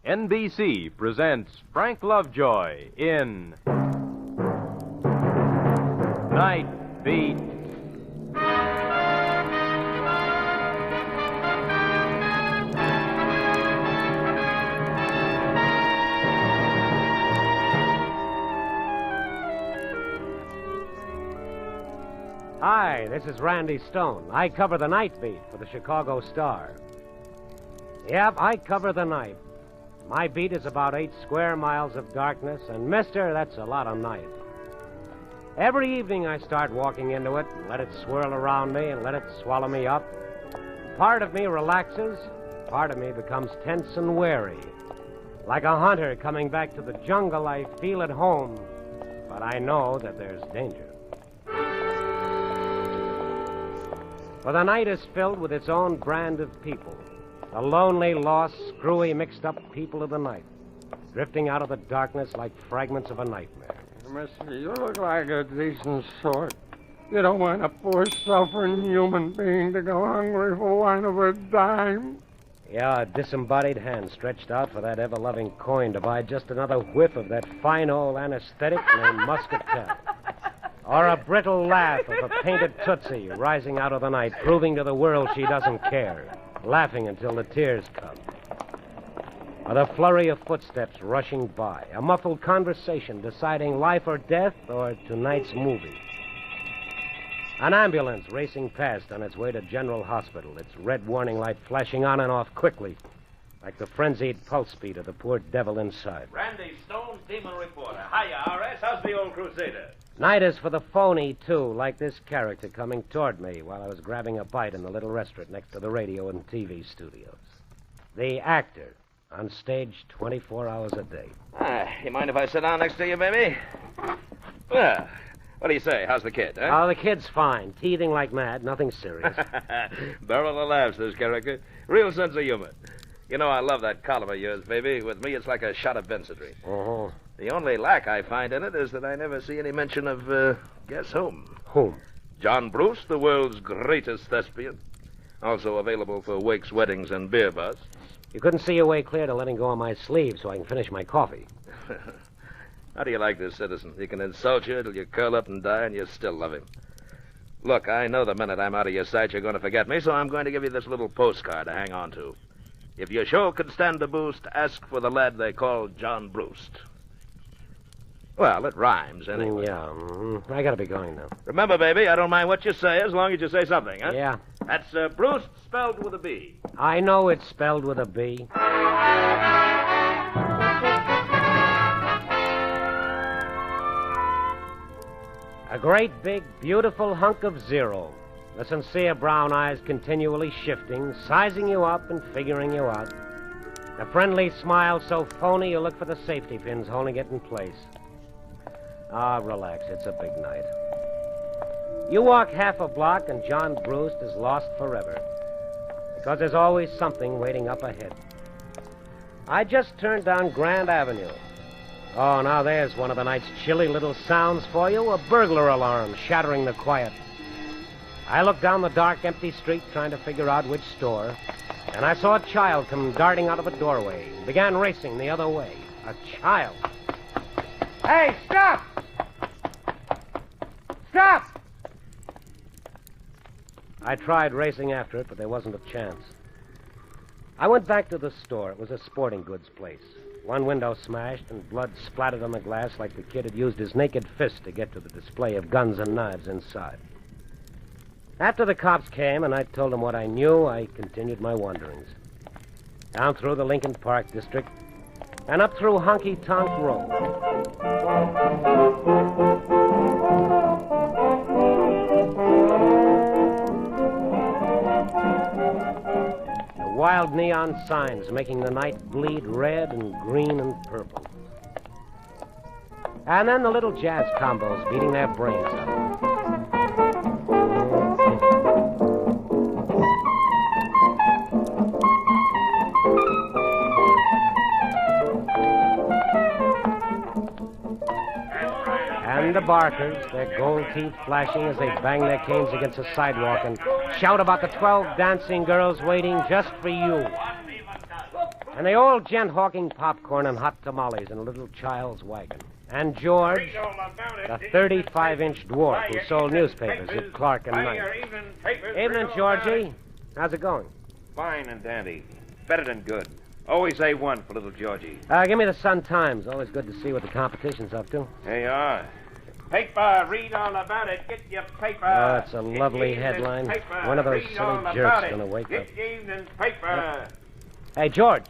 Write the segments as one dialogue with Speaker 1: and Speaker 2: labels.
Speaker 1: NBC presents Frank Lovejoy in Night Beat.
Speaker 2: Hi, this is Randy Stone. I cover the night beat for the Chicago Star. Yep, I cover the night. My beat is about 8 square miles of darkness, and mister, that's a lot of night. Every evening I start walking into it, and let it swirl around me and let it swallow me up. Part of me relaxes, part of me becomes tense and wary. Like a hunter coming back to the jungle, I feel at home, but I know that there's danger. For the night is filled with its own brand of people. The lonely, lost, screwy, mixed-up people of the night, drifting out of the darkness like fragments of a nightmare.
Speaker 3: Mister, you look like a decent sort. You don't want a poor, suffering human being to go hungry for one of a dime.
Speaker 2: Yeah, a disembodied hand stretched out for that ever-loving coin to buy just another whiff of that fine old anesthetic named muscatel. Or a brittle laugh of a painted Tootsie rising out of the night, proving to the world she doesn't care, laughing until the tears come. Or the flurry of footsteps rushing by, a muffled conversation deciding life or death or tonight's movie. An ambulance racing past on its way to General Hospital, its red warning light flashing on and off quickly, like the frenzied pulse beat of the poor devil inside.
Speaker 4: Randy Stone, Demon Reporter. Hiya, R.S. How's the old Crusader?
Speaker 2: Night is for the phony, too, like this character coming toward me while I was grabbing a bite in the little restaurant next to the radio and TV studios. The actor, on stage 24 hours a day.
Speaker 4: You mind if I sit down next to you, baby? Well, what do you say? How's the kid, huh?
Speaker 2: Oh, the kid's fine. Teething like mad. Nothing serious.
Speaker 4: Barrel of laughs, this character. Real sense of humor. You know, I love that column of yours, baby. With me, it's like a shot of Bensidry.
Speaker 2: Oh.
Speaker 4: The only lack I find in it is that I never see any mention of, guess whom?
Speaker 2: Whom?
Speaker 4: John Bruce, the world's greatest thespian. Also available for wakes, weddings, and beer busts.
Speaker 2: You couldn't see your way clear to letting go of my sleeve so I can finish my coffee.
Speaker 4: How do you like this, citizen? He can insult you till you curl up and die, and you still love him. Look, I know the minute I'm out of your sight, you're going to forget me, so I'm going to give you this little postcard to hang on to. If your show can stand a boost, ask for the lad they call John Bruce. Well, it rhymes, anyway.
Speaker 2: Yeah, I gotta be going now.
Speaker 4: Remember, baby, I don't mind what you say as long as you say something, huh?
Speaker 2: Yeah.
Speaker 4: That's Bruce spelled with a B.
Speaker 2: I know it's spelled with a B. A great, big, beautiful hunk of zero. The sincere brown eyes continually shifting, sizing you up and figuring you out. The friendly smile so phony you look for the safety pins holding it in place. Ah, relax. It's a big night. You walk half a block and John Bruce is lost forever. Because there's always something waiting up ahead. I just turned down Grand Avenue. Oh, now there's one of the night's chilly little sounds for you. A burglar alarm shattering the quiet. I looked down the dark, empty street trying to figure out which store. And I saw a child come darting out of a doorway and began racing the other way. A child. Hey, stop! Stop! I tried racing after it, but there wasn't a chance. I went back to the store. It was a sporting goods place. One window smashed and blood splattered on the glass like the kid had used his naked fist to get to the display of guns and knives inside. After the cops came and I told them what I knew, I continued my wanderings. Down through the Lincoln Park district and up through Honky Tonk Road. The wild neon signs making the night bleed red and green and purple. And then the little jazz combos beating their brains out. And the barkers, their gold teeth flashing as they bang their canes against the sidewalk and shout about the 12 dancing girls waiting just for you. And the old gent hawking popcorn and hot tamales in a little child's wagon. And George, the 35-inch dwarf who sold newspapers at Clark and Knight. Evening, Georgie. How's it going?
Speaker 5: Fine and dandy. Better than good. Always A1 for little Georgie.
Speaker 2: Give me the Sun-Times. Always good to see what the competition's up to.
Speaker 5: There you are. Paper, read all about it. Get your paper.
Speaker 2: Oh, it's a lovely headline.
Speaker 5: Paper.
Speaker 2: One of those
Speaker 5: Read
Speaker 2: silly
Speaker 5: all
Speaker 2: jerks
Speaker 5: about
Speaker 2: is going to
Speaker 5: it.
Speaker 2: wake up.
Speaker 5: Get your evening paper.
Speaker 2: Hey, George.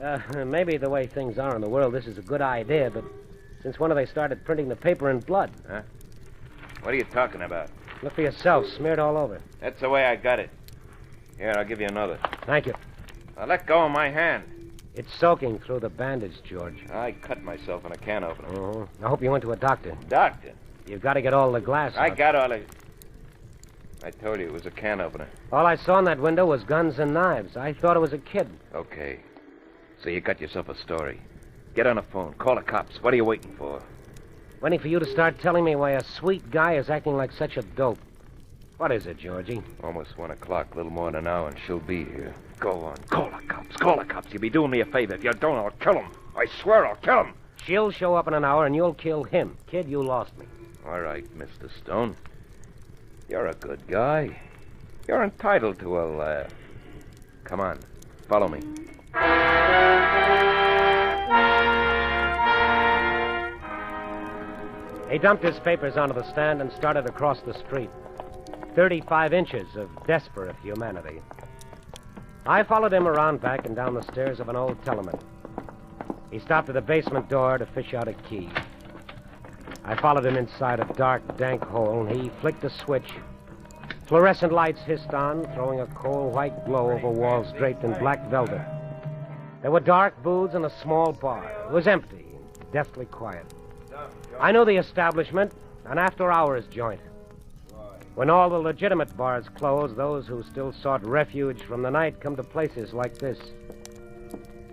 Speaker 5: Huh?
Speaker 2: Maybe the way things are in the world, this is a good idea, but since when have they started printing the paper in blood?
Speaker 5: Huh? What are you talking about?
Speaker 2: Look for yourself, smeared all over.
Speaker 5: That's the way I got it. Here, I'll give you another.
Speaker 2: Thank you.
Speaker 5: Now, let go of my hand.
Speaker 2: It's soaking through the bandage, George.
Speaker 5: I cut myself in a can opener.
Speaker 2: Oh, I hope you went to a doctor.
Speaker 5: Doctor?
Speaker 2: You've got to get all the glass
Speaker 5: I
Speaker 2: out.
Speaker 5: got all it. I told you it was a can opener.
Speaker 2: All I saw in that window was guns and knives. I thought it was a kid.
Speaker 5: Okay. So you got yourself a story. Get on the phone. Call the cops. What are you waiting for?
Speaker 2: Waiting for you to start telling me why a sweet guy is acting like such a dope. What is it, Georgie?
Speaker 5: Almost 1 o'clock, a little more than an hour, and she'll be here. Go on. Call the cops. Call the cops. You'll be doing me a favor. If you don't, I'll kill him. I swear I'll kill him.
Speaker 2: She'll show up in an hour and you'll kill him. Kid, you lost me.
Speaker 5: All right, Mr. Stone. You're a good guy. You're entitled to a laugh. Come on. Follow me.
Speaker 2: He dumped his papers onto the stand and started across the street. 35 inches of desperate humanity. I followed him around back and down the stairs of an old tenement. He stopped at the basement door to fish out a key. I followed him inside a dark, dank hole, and he flicked a switch. Fluorescent lights hissed on, throwing a cold white glow over walls draped in black velvet. There were dark booths and a small bar. It was empty, deathly quiet. I knew the establishment, an after-hours joint. When all the legitimate bars close, those who still sought refuge from the night come to places like this.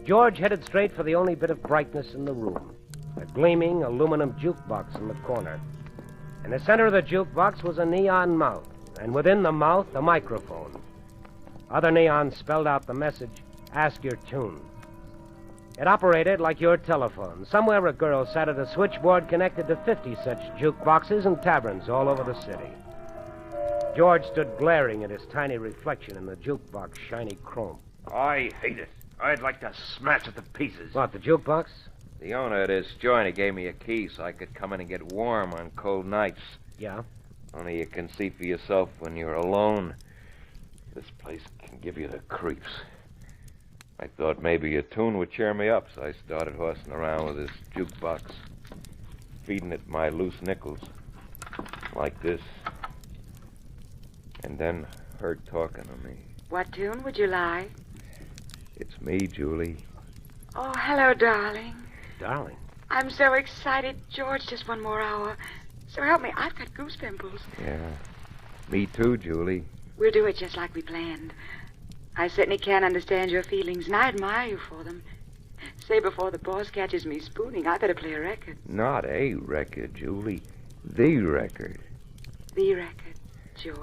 Speaker 2: George headed straight for the only bit of brightness in the room, a gleaming aluminum jukebox in the corner. In the center of the jukebox was a neon mouth, and within the mouth, a microphone. Other neons spelled out the message, "Ask your tune." It operated like your telephone. Somewhere a girl sat at a switchboard connected to 50 such jukeboxes and taverns all over the city. George stood glaring at his tiny reflection in the jukebox shiny chrome.
Speaker 5: I hate it. I'd like to smash it to pieces.
Speaker 2: What, the jukebox?
Speaker 5: The owner of this joint, he gave me a key so I could come in and get warm on cold nights.
Speaker 2: Yeah?
Speaker 5: Only you can see for yourself when you're alone. This place can give you the creeps. I thought maybe a tune would cheer me up, so I started horsing around with this jukebox, feeding it my loose nickels, like this. And then heard talking to me.
Speaker 6: What tune would you like?
Speaker 5: It's me, Julie.
Speaker 6: Oh, hello, darling.
Speaker 2: Darling.
Speaker 6: I'm so excited. George, just 1 more hour. So help me, I've got goose pimples.
Speaker 5: Yeah. Me too, Julie.
Speaker 6: We'll do it just like we planned. I certainly can understand your feelings, and I admire you for them. Say, before the boss catches me spooning, I better play a record.
Speaker 5: Not a record, Julie. The record.
Speaker 6: The record, George.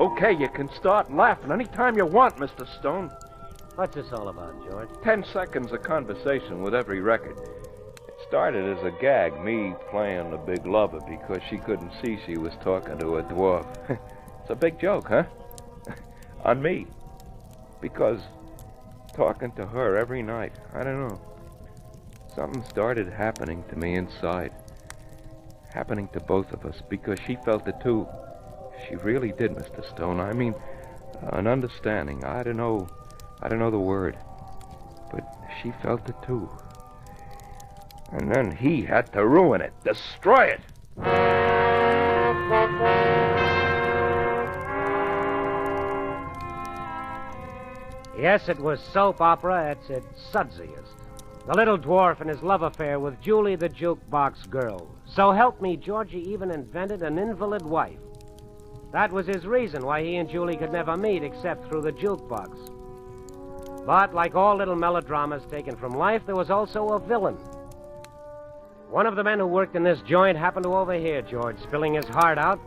Speaker 5: Okay, you can start laughing anytime you want, Mr. Stone.
Speaker 2: What's this all about, George?
Speaker 5: 10 seconds of conversation with every record. It started as a gag, me playing the big lover because she couldn't see she was talking to a dwarf. It's a big joke, huh? On me. Because talking to her every night, I don't know. Something started happening to me inside. Happening to both of us because she felt it too. She really did, Mr. Stone. I mean, an understanding. I don't know the word. But she felt it too. And then he had to ruin it, destroy it.
Speaker 2: Yes, it was soap opera at its sudsiest. The little dwarf and his love affair with Julie the jukebox girl. So help me, Georgie even invented an invalid wife. That was his reason why he and Julie could never meet except through the jukebox. But like all little melodramas taken from life, there was also a villain. One of the men who worked in this joint happened to overhear George spilling his heart out.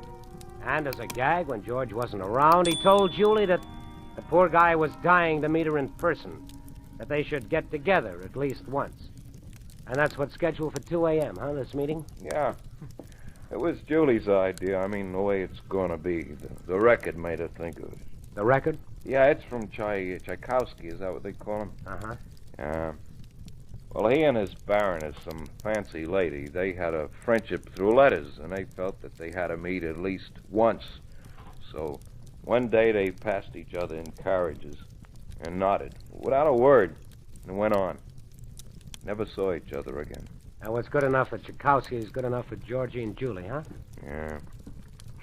Speaker 2: And as a gag, when George wasn't around, he told Julie that the poor guy was dying to meet her in person, that they should get together at least once. And that's what's scheduled for 2 a.m., huh, this meeting?
Speaker 5: Yeah. It was Julie's idea. I mean, the way it's going to be. The record made her think of it.
Speaker 2: The record?
Speaker 5: Yeah, it's from Tchaikovsky. Is that what they call him?
Speaker 2: Uh-huh.
Speaker 5: Yeah. Well, he and his Baroness, some fancy lady, they had a friendship through letters, and they felt that they had to meet at least once. So one day they passed each other in carriages and nodded, without a word, and went on. Never saw each other again.
Speaker 2: Now, what's good enough for Tchaikovsky is good enough for Georgie and Julie, huh?
Speaker 5: Yeah.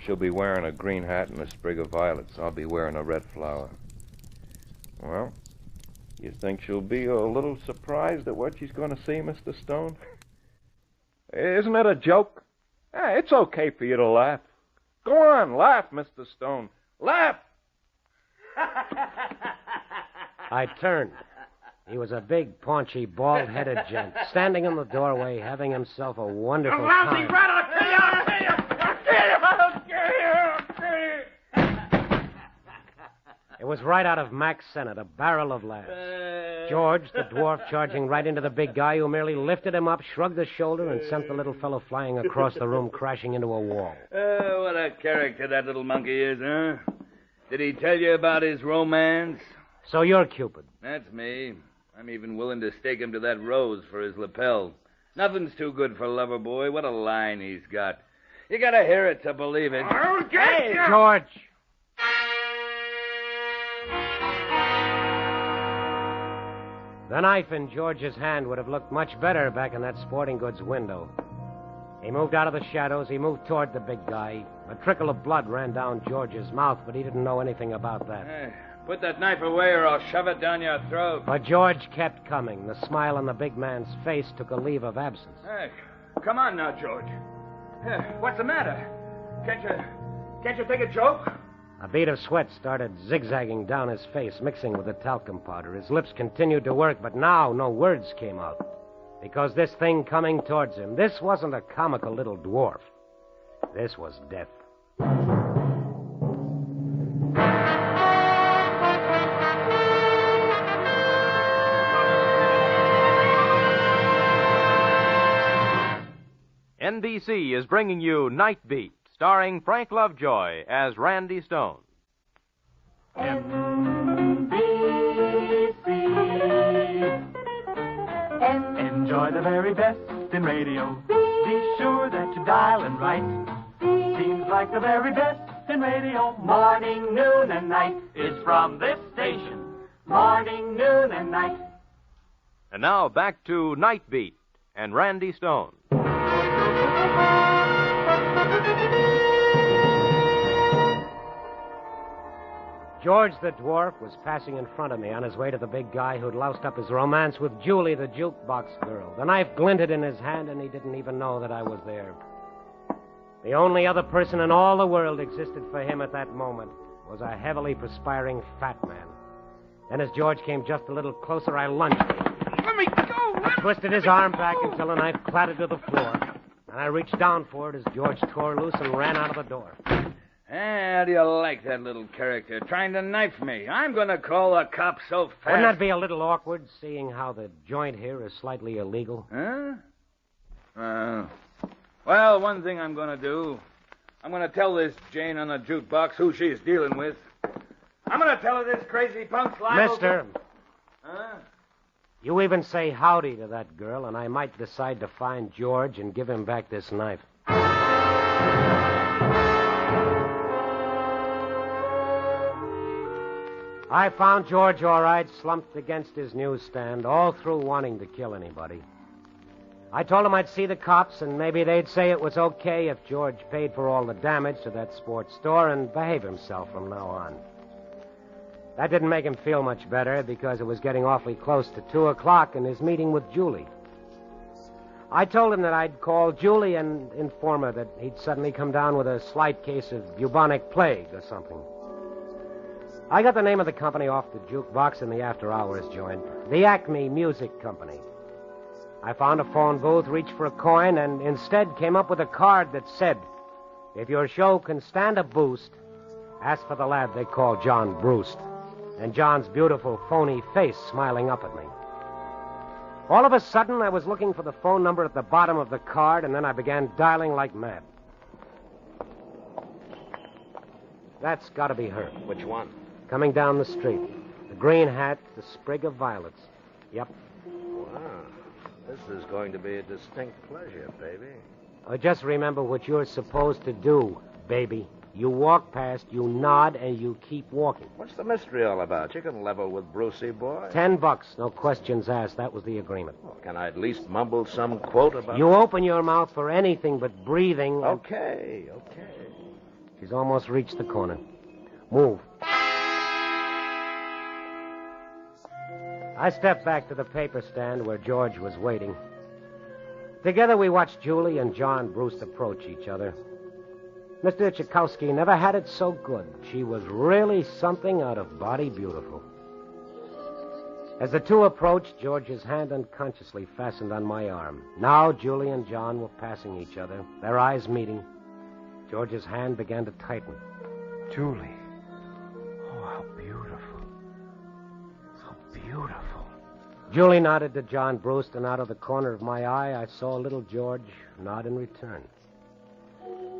Speaker 5: She'll be wearing a green hat and a sprig of violets. I'll be wearing a red flower. Well, you think she'll be a little surprised at what she's going to see, Mr. Stone? Isn't it a joke? Yeah, it's okay for you to laugh. Go on, laugh, Mr. Stone. Laugh!
Speaker 2: I turned. He was a big, paunchy, bald-headed gent, standing in the doorway, having himself a wonderful time.
Speaker 3: Rat, I'll kill you! I'll kill you! I'll kill you! I'll kill you! I'll kill you!
Speaker 2: It was right out of Mac's Senate, a barrel of laughs. George, the dwarf, charging right into the big guy, who merely lifted him up, shrugged his shoulder, and sent the little fellow flying across the room, crashing into a wall.
Speaker 7: What a character that little monkey is, huh? Did he tell you about his romance?
Speaker 2: So you're Cupid.
Speaker 7: That's me. I'm even willing to stake him to that rose for his lapel. Nothing's too good for Loverboy. What a line he's got. You gotta hear it to believe it.
Speaker 3: I'll get you!
Speaker 2: George! The knife in George's hand would have looked much better back in that sporting goods window. He moved out of the shadows. He moved toward the big guy. A trickle of blood ran down George's mouth, but he didn't know anything about that.
Speaker 7: Put that knife away or I'll shove it down your throat.
Speaker 2: But George kept coming. The smile on the big man's face took a leave of absence.
Speaker 7: Hey, come on now, George. What's the matter? Can't you take a joke?
Speaker 2: A bead of sweat started zigzagging down his face, mixing with the talcum powder. His lips continued to work, but now no words came out. Because this thing coming towards him, this wasn't a comical little dwarf. This was death.
Speaker 1: NBC is bringing you Night Beat, starring Frank Lovejoy as Randy Stone.
Speaker 8: Enjoy the very best in radio. Be sure that you dial and write. Seems like the very best in radio. Morning, noon, and night is from this station. Morning, noon, and night.
Speaker 1: And now back to Night Beat and Randy Stone.
Speaker 2: George the dwarf was passing in front of me on his way to the big guy who'd loused up his romance with Julie, the jukebox girl. The knife glinted in his hand, and he didn't even know that I was there. The only other person in all the world existed for him at that moment was a heavily perspiring fat man. Then as George came just a little closer, I lunged.
Speaker 3: Let me go!
Speaker 2: I twisted his arm back until the knife clattered to the floor, and I reached down for it as George tore loose and ran out of the door.
Speaker 7: How do you like that little character trying to knife me? I'm going to call the cops so fast.
Speaker 2: Wouldn't that be a little awkward, seeing how the joint here is slightly illegal?
Speaker 7: Huh? Well, one thing I'm going to do, I'm going to tell this Jane on the jukebox who she's dealing with. I'm going to tell her this crazy punk's liable.
Speaker 2: Mister,
Speaker 7: Huh?
Speaker 2: you even say howdy to that girl, and I might decide to find George and give him back this knife. I found George all right, slumped against his newsstand, all through wanting to kill anybody. I told him I'd see the cops, and maybe they'd say it was okay if George paid for all the damage to that sports store and behave himself from now on. That didn't make him feel much better, because it was getting awfully close to 2 o'clock and his meeting with Julie. I told him that I'd call Julie and inform her that he'd suddenly come down with a slight case of bubonic plague or something. I got the name of the company off the jukebox in the after-hours joint. The Acme Music Company. I found a phone booth, reached for a coin, and instead came up with a card that said, "If your show can stand a boost, ask for the lad they call John Brewst." And John's beautiful, phony face smiling up at me. All of a sudden, I was looking for the phone number at the bottom of the card, and then I began dialing like mad. That's got to be her.
Speaker 4: Which one?
Speaker 2: Coming down the street. The green hat, the sprig of violets. Yep.
Speaker 4: Wow. This is going to be a distinct pleasure, baby.
Speaker 2: Oh, just remember what you're supposed to do, baby. You walk past, you nod, and you keep walking.
Speaker 4: What's the mystery all about? You can level with Brucey, boy.
Speaker 2: $10, no questions asked. That was the agreement.
Speaker 4: Well, can I at least mumble some quote about...
Speaker 2: You open your mouth for anything but breathing.
Speaker 4: Okay.
Speaker 2: She's almost reached the corner. Move. I stepped back to the paper stand where George was waiting. Together we watched Julie and John Brewst approach each other. Mr. Tchaikovsky never had it so good. She was really something out of body beautiful. As the two approached, George's hand unconsciously fastened on my arm. Now Julie and John were passing each other, their eyes meeting. George's hand began to tighten.
Speaker 5: Julie. Oh, how beautiful. How beautiful.
Speaker 2: Julie nodded to John Brewst, and out of the corner of my eye, I saw little George nod in return.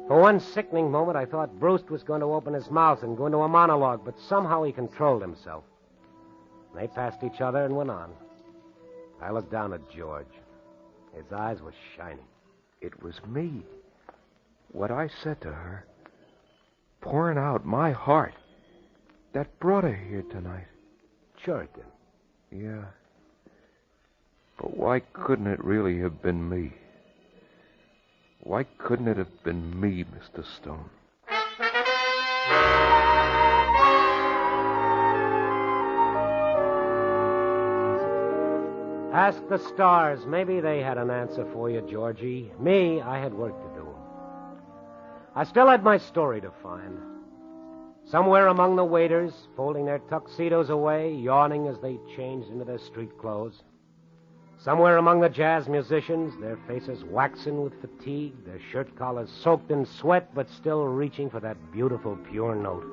Speaker 2: For one sickening moment, I thought Brewst was going to open his mouth and go into a monologue, but somehow he controlled himself. They passed each other and went on. I looked down at George. His eyes were shining.
Speaker 5: It was me. What I said to her, pouring out my heart, that brought her here tonight.
Speaker 2: Sure it did.
Speaker 5: Yeah. But why couldn't it really have been me? Why couldn't it have been me, Mr. Stone?
Speaker 2: Ask the stars. Maybe they had an answer for you, Georgie. Me, I had work to do. I still had my story to find. Somewhere among the waiters, folding their tuxedos away, yawning as they changed into their street clothes. Somewhere among the jazz musicians, their faces waxen with fatigue, their shirt collars soaked in sweat, but still reaching for that beautiful, pure note.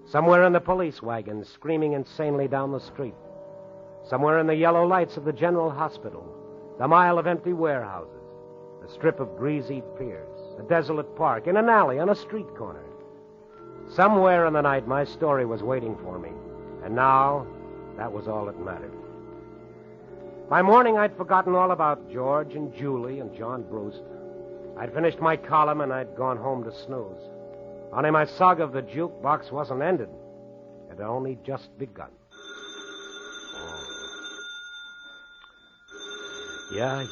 Speaker 2: Somewhere in the police wagons, screaming insanely down the street. Somewhere in the yellow lights of the general hospital, the mile of empty warehouses, the strip of greasy piers, a desolate park, in an alley, on a street corner. Somewhere in the night, my story was waiting for me. And now, that was all that mattered. By morning, I'd forgotten all about George and Julie and John Brewst. I'd finished my column, and I'd gone home to snooze. Only my saga of the jukebox wasn't ended. It had only just begun. Yeah.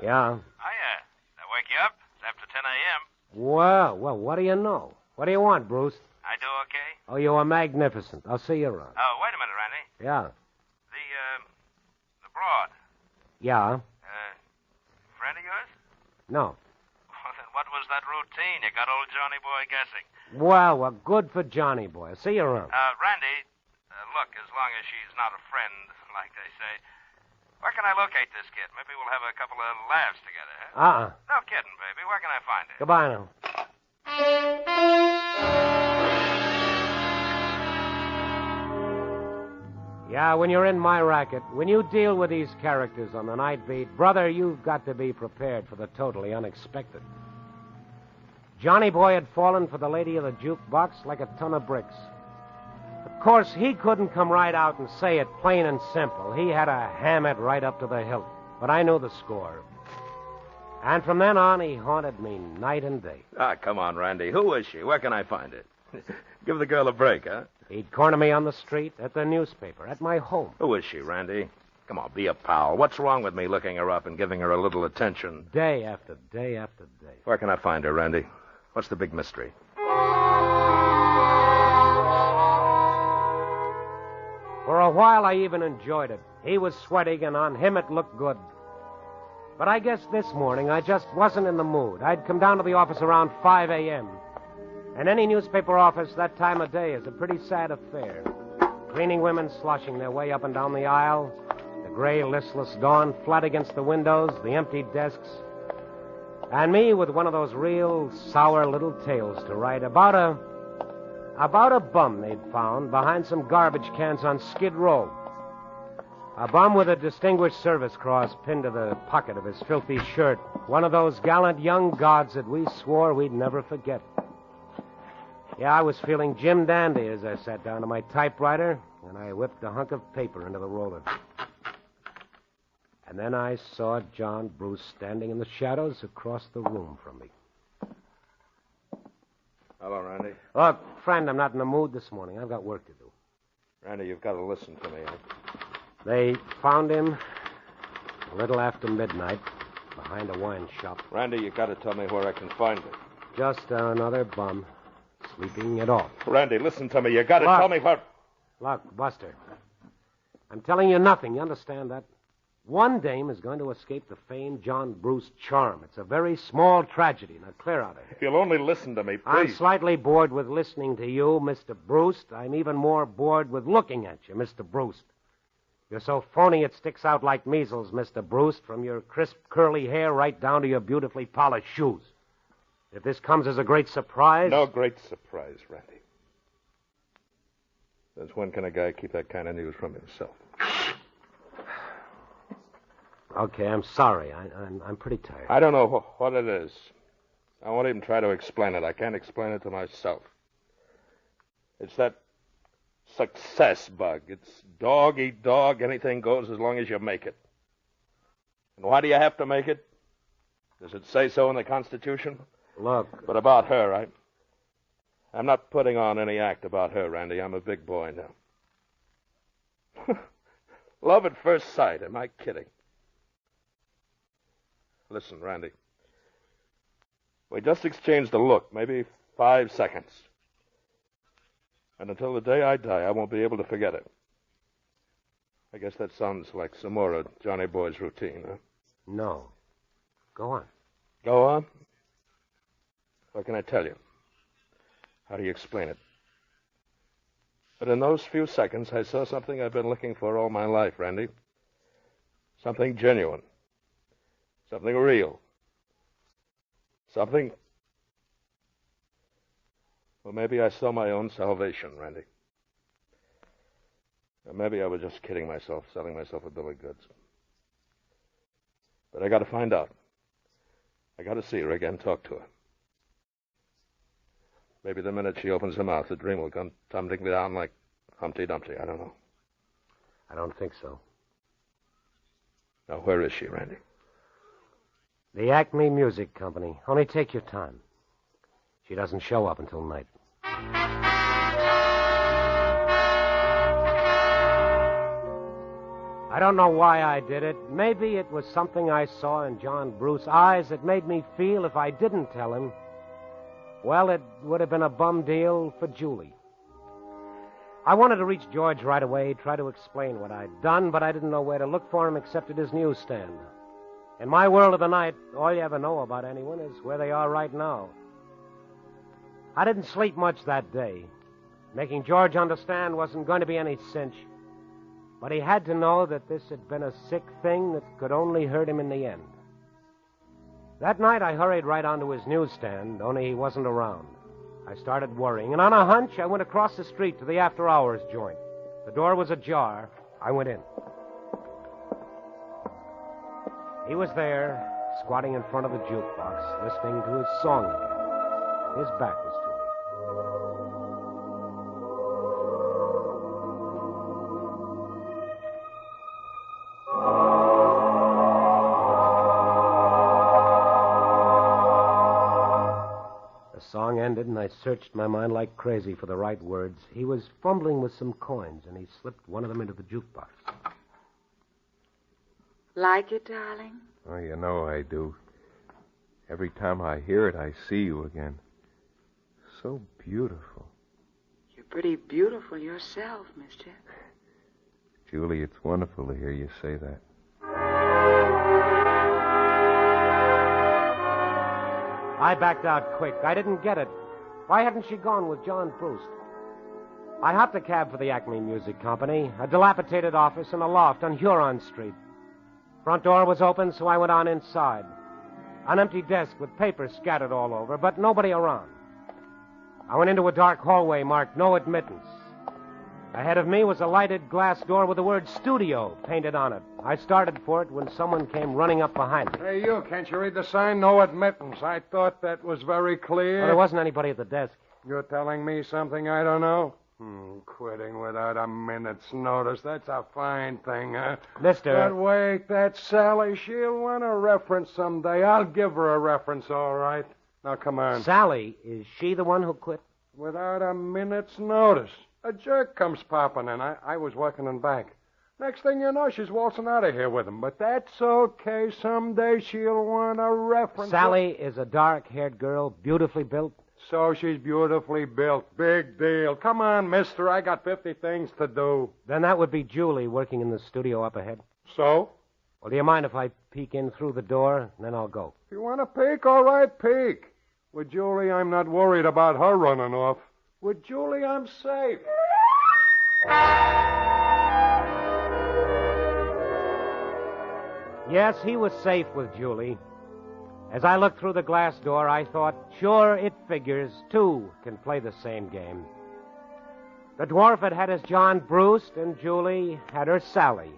Speaker 2: Yeah.
Speaker 4: Hiya. That wake you up? It's after 10 a.m.
Speaker 2: Well, what do you know? What do you want, Bruce?
Speaker 4: I do okay?
Speaker 2: Oh, you are magnificent. I'll see you around.
Speaker 4: Oh, wait a minute, Randy.
Speaker 2: Yeah.
Speaker 4: The broad.
Speaker 2: Yeah?
Speaker 4: Friend of yours?
Speaker 2: No.
Speaker 4: Well, then what was that routine? You got old Johnny Boy guessing.
Speaker 2: Well, good for Johnny Boy. I'll see you around.
Speaker 4: Randy, look, as long as she's not a friend, like they say, where can I locate this kid? Maybe we'll have a couple of laughs together, huh? No kidding, baby. Where can I find her?
Speaker 2: Goodbye now. Yeah, when you're in my racket, when you deal with these characters on the night beat, brother, you've got to be prepared for the totally unexpected. Johnny Boy had fallen for the lady of the jukebox like a ton of bricks. Of course, he couldn't come right out and say it plain and simple. He had to ham it right up to the hilt. But I knew the score. And from then on, he haunted me night and day.
Speaker 4: Ah, come on, Randy. Who is she? Where can I find her? Give the girl a break, huh?
Speaker 2: He'd corner me on the street, at the newspaper, at my home.
Speaker 4: Who is she, Randy? Come on, be a pal. What's wrong with me looking her up and giving her a little attention?
Speaker 2: Day after day after day.
Speaker 4: Where can I find her, Randy? What's the big mystery?
Speaker 2: For a while, I even enjoyed it. He was sweating, and on him it looked good. But I guess this morning I just wasn't in the mood. I'd come down to the office around 5 a.m. And any newspaper office that time of day is a pretty sad affair. Cleaning women sloshing their way up and down the aisle, the gray, listless dawn flat against the windows, the empty desks, and me with one of those real sour little tales to write about a bum they'd found behind some garbage cans on Skid Row. A bum with a Distinguished Service Cross pinned to the pocket of his filthy shirt. One of those gallant young gods that we swore we'd never forget. Yeah, I was feeling Jim Dandy as I sat down to my typewriter, and I whipped a hunk of paper into the roller. And then I saw John Bruce standing in the shadows across the room from me.
Speaker 4: Hello, Randy.
Speaker 2: Look, friend, I'm not in the mood this morning. I've got work to do.
Speaker 4: Randy, you've got to listen to me.
Speaker 2: They found him a little after midnight behind a wine shop.
Speaker 4: Randy, you've got to tell me where I can find him.
Speaker 2: Just another bum sleeping it off.
Speaker 4: Randy, listen to me. You got to tell me where...
Speaker 2: Look, Buster, I'm telling you nothing. You understand that? One dame is going to escape the famed John Bruce charm. It's a very small tragedy. Now, clear out of here.
Speaker 4: If you'll only listen to me, please.
Speaker 2: I'm slightly bored with listening to you, Mr. Bruce. I'm even more bored with looking at you, Mr. Bruce. You're so phony it sticks out like measles, Mr. Bruce, from your crisp, curly hair right down to your beautifully polished shoes. If this comes as a great surprise...
Speaker 4: No great surprise, Randy. Since when can a guy keep that kind of news from himself?
Speaker 2: Okay, I'm sorry. I'm pretty tired.
Speaker 4: I don't know what it is. I won't even try to explain it. I can't explain it to myself. It's that success bug. It's dog eat dog. Anything goes as long as you make it. And why do you have to make it? Does it say so in the Constitution?
Speaker 2: Look.
Speaker 4: But about her, I'm not putting on any act about her, Randy. I'm a big boy now. Love at first sight. Am I kidding? Listen, Randy. We just exchanged a look, maybe 5 seconds. And until the day I die, I won't be able to forget it. I guess that sounds like some more of Johnny Boy's routine, huh?
Speaker 2: No. Go on.
Speaker 4: Go on? What can I tell you? How do you explain it? But in those few seconds, I saw something I've been looking for all my life, Randy. Something genuine. Something real. Something... Well, maybe I saw my own salvation, Randy. Or maybe I was just kidding myself, selling myself a bill of goods. But I got to find out. I got to see her again, talk to her. Maybe the minute she opens her mouth, the dream will come tumbling down like Humpty Dumpty. I don't know.
Speaker 2: I don't think so.
Speaker 4: Now, where is she, Randy?
Speaker 2: The Acme Music Company. Only take your time. She doesn't show up until night. I don't know why I did it. Maybe it was something I saw in John Bruce's eyes that made me feel if I didn't tell him, well, it would have been a bum deal for Julie. I wanted to reach George right away, try to explain what I'd done, but I didn't know where to look for him except at his newsstand. In my world of the night, all you ever know about anyone is where they are right now. I didn't sleep much that day. Making George understand wasn't going to be any cinch. But he had to know that this had been a sick thing that could only hurt him in the end. That night, I hurried right onto his newsstand, only he wasn't around. I started worrying, and on a hunch, I went across the street to the after-hours joint. The door was ajar. I went in. He was there, squatting in front of the jukebox, listening to his song again. His back was to me. The song ended, and I searched my mind like crazy for the right words. He was fumbling with some coins, and he slipped one of them into the jukebox.
Speaker 6: Like it, darling?
Speaker 5: Oh, you know I do. Every time I hear it, I see you again. So beautiful.
Speaker 6: You're pretty beautiful yourself, mister.
Speaker 5: Julie, it's wonderful to hear you say that.
Speaker 2: I backed out quick. I didn't get it. Why hadn't she gone with John Bruce? I hopped a cab for the Acme Music Company, a dilapidated office in a loft on Huron Street. Front door was open, so I went on inside. An empty desk with papers scattered all over, but nobody around. I went into a dark hallway marked No Admittance. Ahead of me was a lighted glass door with the word Studio painted on it. I started for it when someone came running up behind me.
Speaker 3: Hey, you, can't you read the sign? No admittance. I thought that was very clear.
Speaker 2: Well, there wasn't anybody at the desk.
Speaker 3: You're telling me something I don't know? Quitting without a minute's notice. That's a fine thing, huh?
Speaker 2: Mister...
Speaker 3: But wait, that's Sally. She'll want a reference someday. I'll give her a reference, all right. Now, come on.
Speaker 2: Sally, is she the one who quit?
Speaker 3: Without a minute's notice. A jerk comes popping in. I was working in back. Next thing you know, she's waltzing out of here with him. But that's okay. Someday she'll want a reference.
Speaker 2: Sally is a dark-haired girl, beautifully built.
Speaker 3: So she's beautifully built. Big deal. Come on, mister. I got 50 things to do.
Speaker 2: Then that would be Julie working in the studio up ahead.
Speaker 3: So?
Speaker 2: Well, do you mind if I peek in through the door, and then I'll go?
Speaker 3: If you want to peek, all right, peek. With Julie, I'm not worried about her running off. With Julie, I'm safe.
Speaker 2: Yes, he was safe with Julie. As I looked through the glass door, I thought, sure, it figures. Two can play the same game. The dwarf had his John Bruce, and Julie had her Sally.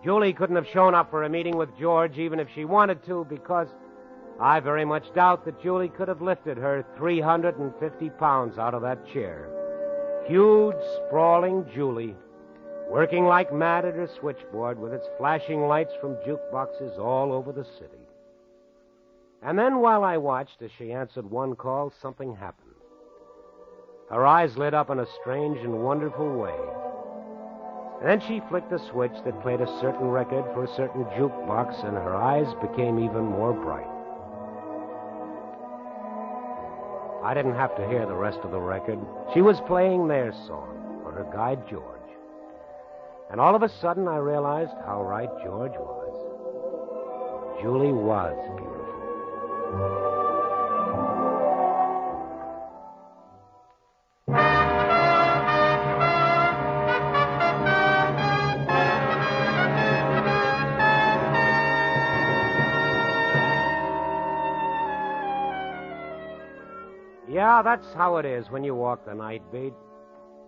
Speaker 2: Julie couldn't have shown up for a meeting with George even if she wanted to, because I very much doubt that Julie could have lifted her 350 pounds out of that chair. Huge, sprawling Julie, working like mad at her switchboard with its flashing lights from jukeboxes all over the city. And then while I watched as she answered one call, something happened. Her eyes lit up in a strange and wonderful way. And then she flicked a switch that played a certain record for a certain jukebox, and her eyes became even more bright. I didn't have to hear the rest of the record. She was playing their song for her guide, George. And all of a sudden, I realized how right George was. Julie was beautiful. Yeah, that's how it is when you walk the night beat.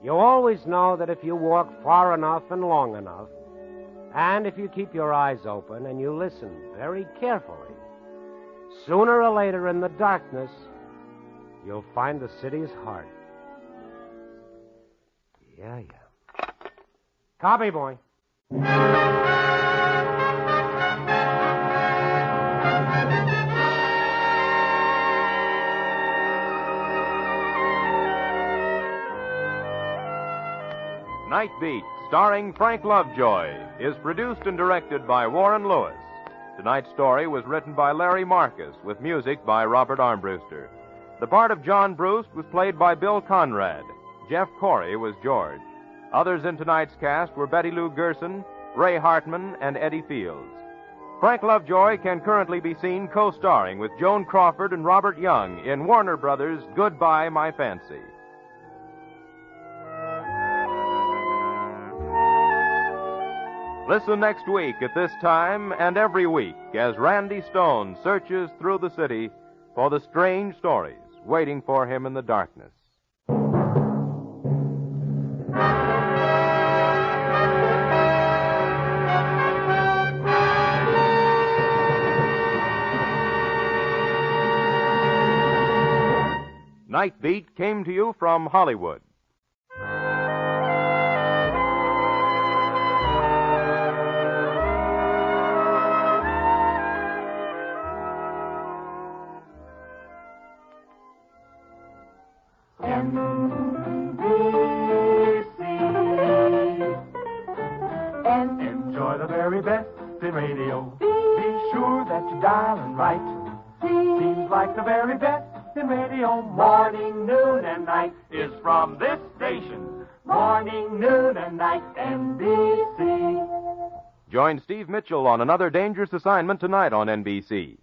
Speaker 2: You always know that if you walk far enough and long enough, and if you keep your eyes open and you listen very carefully, sooner or later in the darkness, you'll find the city's heart. Yeah. Copy, boy.
Speaker 1: Night Beat, starring Frank Lovejoy, is produced and directed by Warren Lewis. Tonight's story was written by Larry Marcus, with music by Robert Armbruster. The part of John Bruce was played by Bill Conrad. Jeff Corey was George. Others in tonight's cast were Betty Lou Gerson, Ray Hartman, and Eddie Fields. Frank Lovejoy can currently be seen co-starring with Joan Crawford and Robert Young in Warner Brothers' Goodbye, My Fancy. Listen next week at this time and every week as Randy Stone searches through the city for the strange stories waiting for him in the darkness. Night Beat came to you from Hollywood.
Speaker 8: Enjoy the very best in radio. Be sure that you dial and write. Seems like the very best in radio. Morning, noon, and night is from this station. Morning, noon, and night, NBC.
Speaker 1: Join Steve Mitchell on another dangerous assignment tonight on NBC.